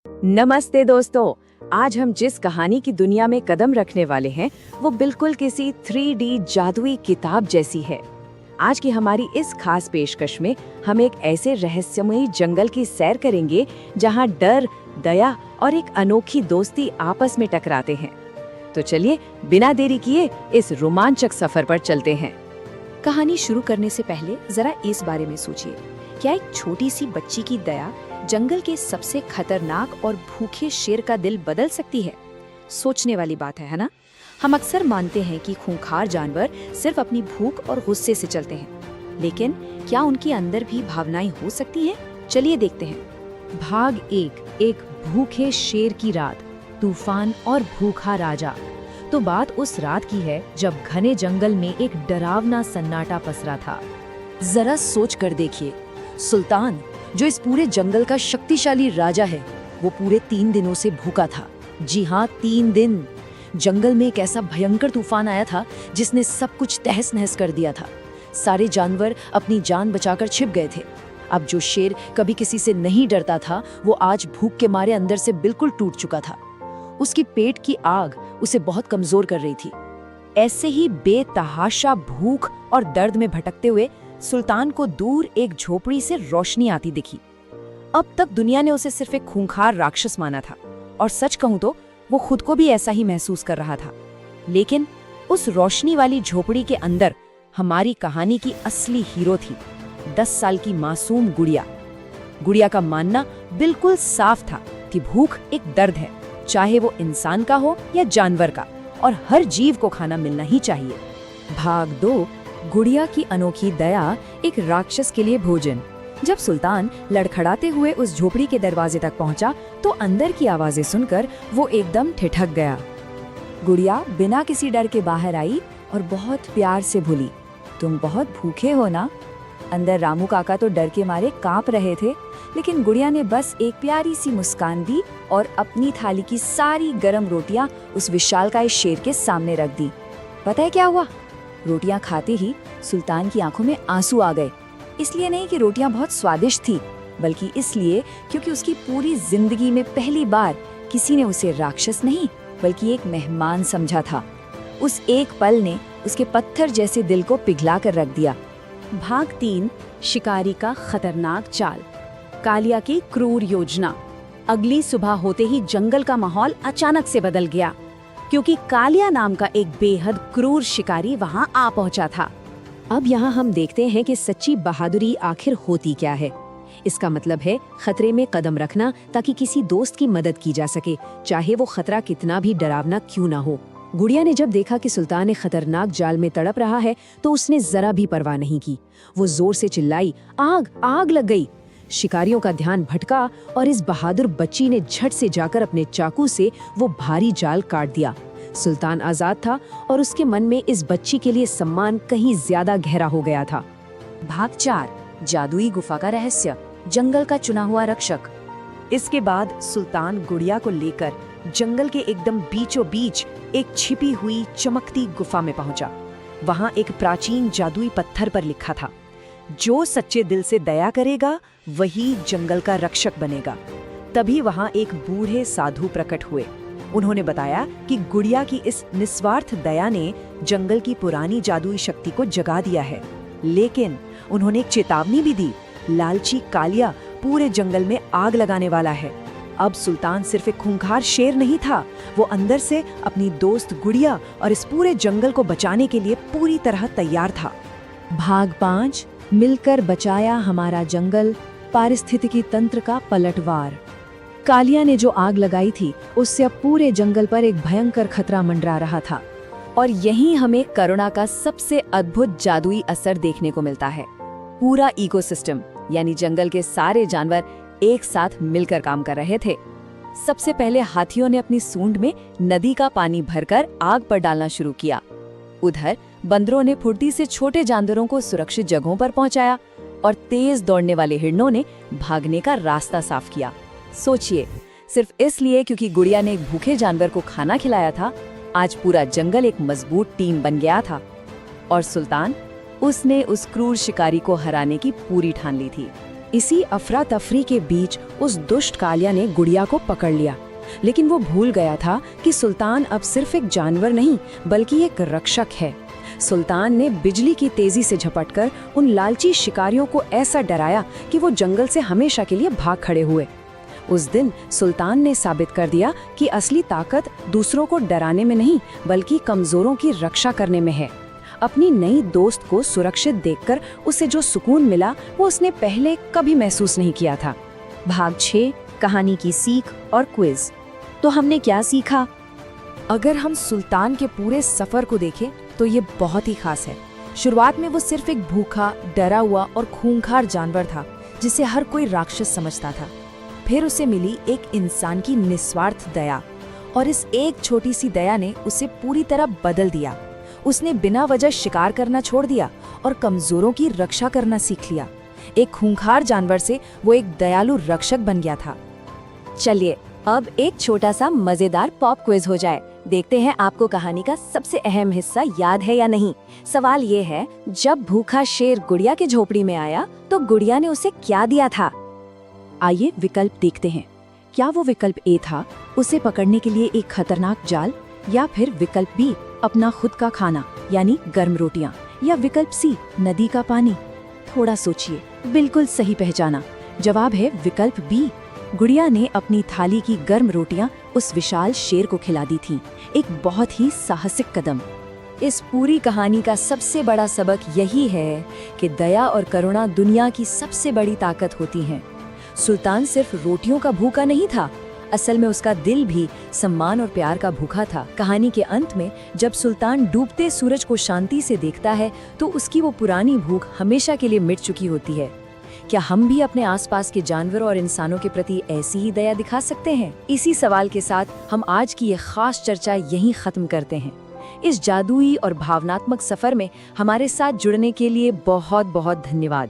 नमस्ते दोस्तों। आज हम जिस कहानी की दुनिया में कदम रखने वाले हैं वो बिल्कुल किसी 3D जादुई किताब जैसी है। आज की हमारी इस खास पेशकश में हम एक ऐसे रहस्यमयी जंगल की सैर करेंगे जहां डर, दया और एक अनोखी दोस्ती आपस में टकराते हैं। तो चलिए बिना देरी किए इस रोमांचक सफर पर चलते हैं। कहानी शुरू करने से पहले जरा इस बारे में सोचिए, क्या एक छोटी सी बच्ची की दया जंगल के सबसे खतरनाक और भूखे शेर का दिल बदल सकती है? सोचने वाली बात है ना? हम अक्सर मानते हैं कि खूंखार जानवर सिर्फ अपनी भूख और गुस्से से चलते हैं, लेकिन क्या उनके अंदर भी भावनाएं हो सकती हैं? चलिए देखते हैं। भाग एक भूखे शेर की रात, तूफान और भूखा राजा। तो बात उस रात की है जब घने जंगल में एक डरावना सन्नाटा पसरा था। जरा सोच कर देखिए, सुल्तान जो इस पूरे जंगल का शक्तिशाली राजा है, वो पूरे 3 दिनों से भूखा था। जी हाँ, 3 दिन। जंगल में एक ऐसा भयंकर तूफान आया था जिसने सब कुछ तहस नहस कर दिया था। सारे जानवर अपनी जान बचाकर छिप गए थे। अब जो शेर कभी किसी से नहीं डरता था, वो आज भूख के मारे अंदर से बिल्कुल टूट चुका था। उसकी पेट की आग उसे बहुत कमजोर कर रही थी। ऐसे ही बेतहाशा भूख और दर्द में भटकते हुए सुल्तान को दूर एक झोपड़ी से रोशनी आती दिखी। अब तक दुनिया ने उसे सिर्फ एक खूंखार राक्षस माना था, और सच कहूं तो वो खुद को भी ऐसा ही महसूस कर रहा था। लेकिन उस रोशनी वाली झोपड़ी के अंदर हमारी कहानी की असली हीरो थी, 10 साल की मासूम गुड़िया। गुड़िया का मानना बिल्कुल साफ था कि भूख एक दर्द है, चाहे वो इंसान का हो या जानवर का, और हर जीव को खाना मिलना ही चाहिए। भाग 2, गुड़िया की अनोखी दया, एक राक्षस के लिए भोजन। जब सुल्तान लड़खड़ाते हुए उस झोपड़ी के दरवाजे तक पहुंचा तो अंदर की आवाजें सुनकर वो एकदम ठिठक गया। गुड़िया बिना किसी डर के बाहर आई और बहुत प्यार से बोली, तुम बहुत भूखे हो ना? अंदर रामू काका तो डर के मारे कांप रहे थे, लेकिन गुड़िया ने बस एक प्यारी सी मुस्कान दी और अपनी थाली की सारी गरम रोटियां उस विशालकाय शेर के सामने रख दी। पता है क्या हुआ? रोटियां खाते ही सुल्तान की आंखों में आंसू आ गए। इसलिए नहीं कि रोटियां बहुत स्वादिष्ट थी, बल्कि इसलिए क्योंकि उसकी पूरी जिंदगी में पहली बार किसी ने उसे राक्षस नहीं बल्कि एक मेहमान समझा था। उस एक पल ने उसके पत्थर जैसे दिल को पिघला कर रख दिया। भाग 3, शिकारी का खतरनाक चाल, कालिया की क्रूर योजना। अगली सुबह होते ही जंगल का माहौल अचानक से बदल गया, क्योंकि कालिया नाम का एक बेहद क्रूर शिकारी वहां आ पहुंचा था। अब यहाँ हम देखते हैं कि सच्ची बहादुरी आखिर होती क्या है। इसका मतलब है खतरे में कदम रखना ताकि किसी दोस्त की मदद की जा सके, चाहे वो खतरा कितना भी डरावना क्यों ना हो। गुड़िया ने जब देखा कि सुल्तान एक खतरनाक जाल में तड़प रहा है तो उसने जरा भी परवाह नहीं की। वो जोर से चिल्लाई, आग आग लग गई। शिकारियों का ध्यान भटका और इस बहादुर बच्ची ने झट से जाकर अपने चाकू से वो भारी जाल काट दिया। सुल्तान आजाद था और उसके मन में इस बच्ची के लिए सम्मान कहीं ज्यादा गहरा हो गया था। भाग 4, जादुई गुफा का रहस्य, जंगल का चुना हुआ रक्षक। इसके बाद सुल्तान गुड़िया को लेकर जंगल के एकदम बीचों बीच एक छिपी हुई चमकती गुफा में पहुंचा। वहां एक प्राचीन जादुई पत्थर पर लिखा था, जो सच्चे दिल से दया करेगा वही जंगल का रक्षक बनेगा। तभी वहां एक बूढ़े साधु प्रकट हुए। उन्होंने बताया कि गुड़िया की इस निस्वार्थ दया ने जंगल की पुरानी जादुई शक्ति को जगा दिया है, लेकिन उन्होंने एक चेतावनी भी दी, लालची कालिया पूरे जंगल में आग लगाने वाला है। अब सुल्तान सिर्फ एक खूंखार शेर नहीं था, वो अंदर से अपनी दोस्त गुड़िया और इस पूरे जंगल को बचाने के लिए पूरी तरह तैयार था। भाग 5, मिलकर बचाया हमारा जंगल, पारिस्थितिकी तंत्र का पलटवार। कालिया ने जो आग लगाई थी उससे अब पूरे जंगल पर एक भयंकर खतरा मंडरा रहा था, और यहीं हमें करुणा का सबसे अद्भुत जादुई असर देखने को मिलता है। पूरा इकोसिस्टम यानी जंगल के सारे जानवर एक साथ मिलकर काम कर रहे थे। सबसे पहले हाथियों ने अपनी सूंड में नदी का पानी भरकर आग पर डालना शुरू किया। उधर बंदरों ने फुर्ती से छोटे जानवरों को सुरक्षित जगहों पर पहुंचाया, और तेज दौड़ने वाले हिरणों ने भागने का रास्ता साफ किया। सोचिए, सिर्फ इसलिए क्योंकि गुड़िया ने एक भूखे जानवर को खाना खिलाया था, आज पूरा जंगल एक मजबूत टीम बन गया था। और सुल्तान, उसने उस क्रूर शिकारी को हराने की पूरी ठान ली थी। इसी अफरा तफरी के बीच उस दुष्ट कालिया ने गुड़िया को पकड़ लिया, लेकिन वो भूल गया था कि सुल्तान अब सिर्फ एक जानवर नहीं बल्कि एक रक्षक है। सुल्तान ने बिजली की तेजी से झपटकर उन लालची शिकारियों को ऐसा डराया कि वो जंगल से हमेशा के लिए भाग खड़े हुए। उस दिन सुल्तान ने साबित कर दिया कि असली ताकत दूसरों को डराने में नहीं बल्कि कमजोरों की रक्षा करने में है। अपनी नई दोस्त को सुरक्षित देखकर उसे जो सुकून मिला वो उसने पहले कभी महसूस नहीं किया था। भाग 6, कहानी की सीख और क्विज। तो हमने क्या सीखा? अगर हम सुल्तान के पूरे सफर को देखें तो ये बहुत ही खास है। शुरुआत में वो सिर्फ एक भूखा, डरा हुआ और खूंखार जानवर था जिसे हर कोई राक्षस समझता था। फिर उसे मिली एक इंसान की निस्वार्थ दया, और इस एक छोटी सी दया ने उसे पूरी तरह बदल दिया। उसने बिना वजह शिकार करना छोड़ दिया और कमजोरों की रक्षा करना सीख लिया। एक खूंखार जानवर से वो एक दयालु रक्षक बन गया था। चलिए अब एक छोटा सा मजेदार पॉप क्विज हो जाए। देखते हैं आपको कहानी का सबसे अहम हिस्सा याद है या नहीं। सवाल ये है, जब भूखा शेर गुड़िया के झोपड़ी में आया तो गुड़िया ने उसे क्या दिया था? आइए विकल्प देखते हैं। क्या वो विकल्प ए था, उसे पकड़ने के लिए एक खतरनाक जाल, या फिर विकल्प बी, अपना खुद का खाना यानी गर्म रोटियां, या विकल्प सी, नदी का पानी? थोड़ा सोचिए, बिल्कुल सही पहचाना। जवाब है विकल्प बी। गुड़िया ने अपनी थाली की गर्म रोटियां उस विशाल शेर को खिला दी थीं। एक बहुत ही साहसिक कदम। इस पूरी कहानी का सबसे बड़ा सबक यही है कि दया और करुणा दुनिया की सबसे बड़ी ताकत होती हैं। सुल्तान सिर्फ रोटियों का भूखा नहीं था, असल में उसका दिल भी सम्मान और प्यार का भूखा था। कहानी के अंत में जब सुल्तान डूबते सूरज को शांति से देखता है तो उसकी वो पुरानी भूख हमेशा के लिए मिट चुकी होती है। क्या हम भी अपने आसपास के जानवरों और इंसानों के प्रति ऐसी ही दया दिखा सकते हैं? इसी सवाल के साथ हम आज की ये खास चर्चा यहीं खत्म करते हैं। इस जादुई और भावनात्मक सफर में हमारे साथ जुड़ने के लिए बहुत बहुत धन्यवाद।